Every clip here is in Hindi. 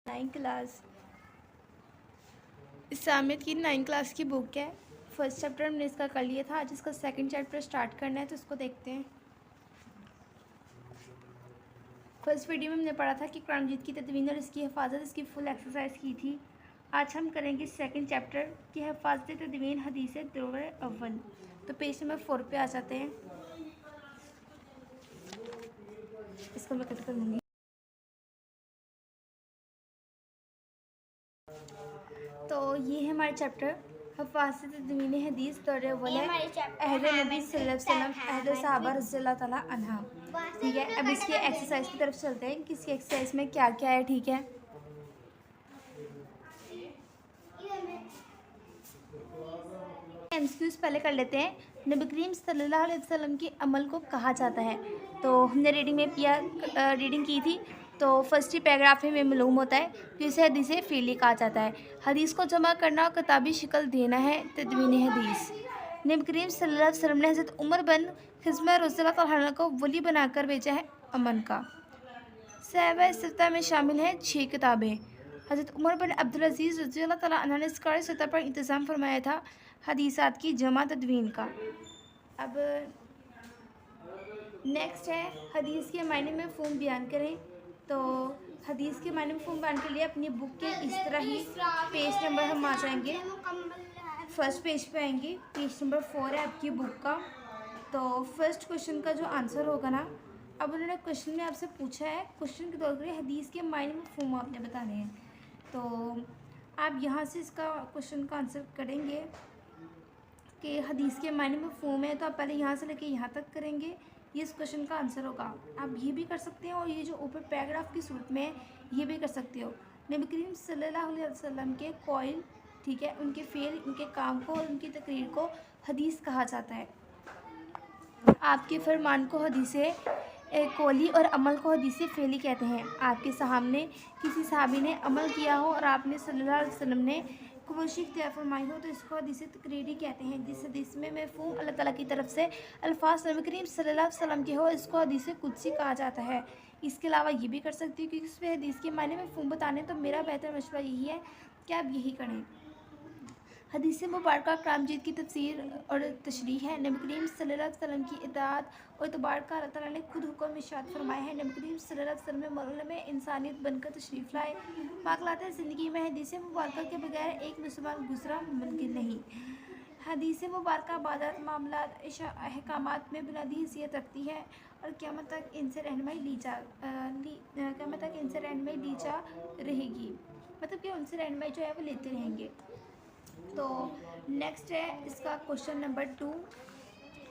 9 क्लास इस्लामियत की 9 क्लास की बुक है। फर्स्ट चैप्टर हमने इसका कर लिया था, आज इसका सेकंड चैप्टर स्टार्ट करना है, तो इसको देखते हैं। फर्स्ट वीडियो में हमने पढ़ा था कि कुरान मजीद की तदवीन और इसकी हिफाजत, इसकी फुल एक्सरसाइज की थी। आज हम करेंगे सेकंड चैप्टर की हिफाजत तदवीन हदीस दौर अव्वल। तो पेज नंबर 4 पे आ जाते हैं। इसको मैं कट कर लूँगी। तो ये है हमारे चैप्टर हिफाजत तदवीन हदीस दौर अव्वल है। अहद नबी सल्लल्लाहु अलैहि वसल्लम, अहद सहाबा रज़ियल्लाहु तआला अन्हा। ठीक है, अब इसकी एक्सरसाइज की तरफ चलते हैं कि इसकी एक्सरसाइज में क्या क्या है। ठीक है, एमसीक्यूज पहले कर लेते हैं। नबी करीम सल्लल्लाहु अलैहि वसल्लम के अमल को कहा जाता है। तो हमने रीडिंग की थी। तो फर्स्ट ही पैराग्राफ में मालूम होता है कि इसे हदीस फ़ीली कहा जाता है। हदीस को जमा करना और किताबी शक्ल देना है तदवीन हदीस। नबी करीम सल्लल्लाहु अलैहि वसल्लम ने हज़रत उमर बिन खिज़मा रज़ियल्लाहु अन्हु को वली बनाकर भेजा है अमन का। सहबा सित्ता में शामिल हैं 6 किताबें। हज़रत उमर बिन अब्दुल अज़ीज़ रज़ियल्लाहु तआला अन्हु ने सरकारी सतह पर इंतज़ाम फरमाया था हदीसात की जमा तदवीन का। अब नेक्स्ट है हदीस के मायने में फ़हम बयान करें। तो हदीस के मायने में फ़हम बयान के लिए अपनी बुक के इस तरह ही पेज नंबर हम आ जाएंगे, फर्स्ट पेज पे आएंगे। पेज नंबर 4 है आपकी बुक का। तो फर्स्ट क्वेश्चन का जो आंसर होगा ना, अब उन्होंने क्वेश्चन में आपसे पूछा है, क्वेश्चन के तौर पर हदीस के मायने में फ़हम आपने बताने हैं। तो आप यहाँ से इसका क्वेश्चन का आंसर करेंगे कि हदीस के मायने में फ़हम है। तो आप पहले यहाँ से लेके यहाँ तक करेंगे, ये इस क्वेश्चन का आंसर होगा। आप ये भी कर सकते हैं और ये जो ऊपर पैराग्राफ की सूरत में है ये भी कर सकते हो। नबी करीम सल्लल्लाहु अलैहि वसल्लम के कौल, ठीक है, उनके फ़ेल, उनके काम को और उनकी तकरीर को हदीस कहा जाता है। आपके फरमान को हदीसे कौली और अमल को हदीसे फ़ेली कहते हैं। आपके सामने किसी सहाबी ने अमल किया हो और आपने सल्लल्लाहु अलैहि वसल्लम ने कोशिश इख्तियार फरमाई हो तो इसको हदीस तकरीरी कहते हैं। जिस हदीस में मफ़हूम अल्लाह ताला की तरफ से अल्फाज नबी करीम सल्लल्लाहु अलैहि वसल्लम के हो, इसको हदीस कुदसी कहा जाता है। इसके अलावा ये भी कर सकती हूँ कि इस पर हदीस के मायने में फ़हम बताने, तो मेरा बेहतर मशवरा यही है कि आप यही करें। हदीस मुबारक कुरान मजीद की तफसीर और तशरीह है। नबी करीम सल्लल्लाहु अलैहि वसल्लम की इताअत और इत्बार का अल्लाह ताला ने खुद हुक्म इरशाद फरमाया है। नबी करीम सल्लल्लाहु अलैहि वसल्लम मौलम इंसानियत बनकर तशरीफ़ लाए। पाक लाते हैं ज़िंदगी में हदीस मुबारक के बगैर एक मुसलमान गुजरा मुमकिन नहीं। हदीस मुबारक इबादत, मामलात, अहकामात में बुनियादी हैसियत रखती है और क़यामत तक इनसे रहनुमाई ली जा रहेगी। मतलब कि उनसे रहनुमाई जो है वो लेते रहेंगे। तो नेक्स्ट है इसका क्वेश्चन नंबर 2।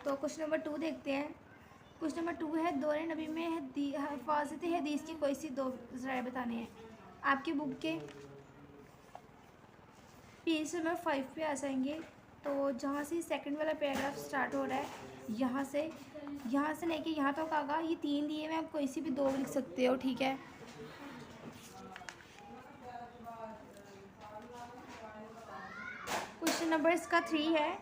तो क्वेश्चन नंबर 2 देखते हैं। क्वेश्चन नंबर 2 है दौरे नबी में हिफाजत हदीस की कोई सी 2 ज़राए बताने हैं। आपकी बुक के पेज नंबर 5 पे आ जाएंगे। तो जहाँ से सेकंड वाला पैराग्राफ स्टार्ट हो रहा है, यहाँ से लेके यहाँ तक आगा, ये 3 दिए हुए, आप कोई सी भी 2 लिख सकते हो। ठीक है, क्वेश्चन नंबर इसका 3 है।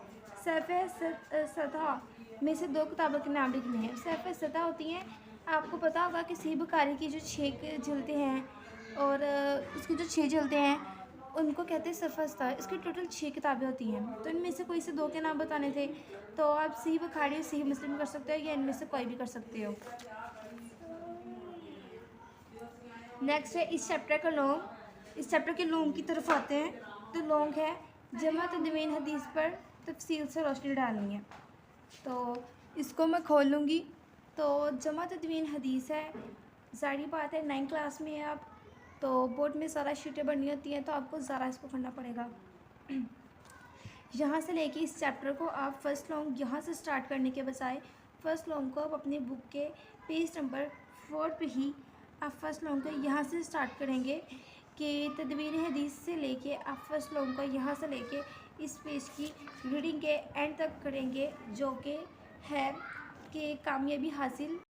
सफ़ा में से 2 किताबों के नाम लिखने हैं। सफ़ा होती हैं, आपको पता होगा कि सही बुखारी की जो 6 जल्दें हैं और उसकी जो 6 जल्दें हैं उनको कहते हैं सफ़ा। इसकी टोटल 6 किताबें होती हैं। तो इनमें से कोई से 2 के नाम बताने थे। तो आप सही बुखारी और सही मुस्लिम कर सकते हो या इनमें से कोई भी कर सकते हो। नेक्स्ट है इस चैप्टर का लॉन्ग। इस चैप्टर के लॉन्ग की तरफ आते हैं। तो लॉन्ग है जमा तदवीन हदीस पर तफसील से रोशनी डालनी है। तो इसको मैं खोल लूँगी। तो जमा तदवीन हदीस है, ज़ाहिर बात है 9 क्लास में है आप, तो बोर्ड में सारा शीटें बननी होती हैं, तो आपको ज़रा इसको करना पड़ेगा। यहाँ से लेके इस चैप्टर को आप फर्स्ट लॉन्ग यहाँ से स्टार्ट करने के बजाय फ़र्स्ट लॉन्ग को आप अपनी बुक के पेज नंबर 4 पे ही आप फर्स्ट लॉन्ग को यहाँ से स्टार्ट करेंगे कि तदवीन हदीस से लेके आप फर्स्ट लॉन्ग को यहाँ से लेके इस पेज की रीडिंग के एंड तक करेंगे, जो कि है कि कामयाबी हासिल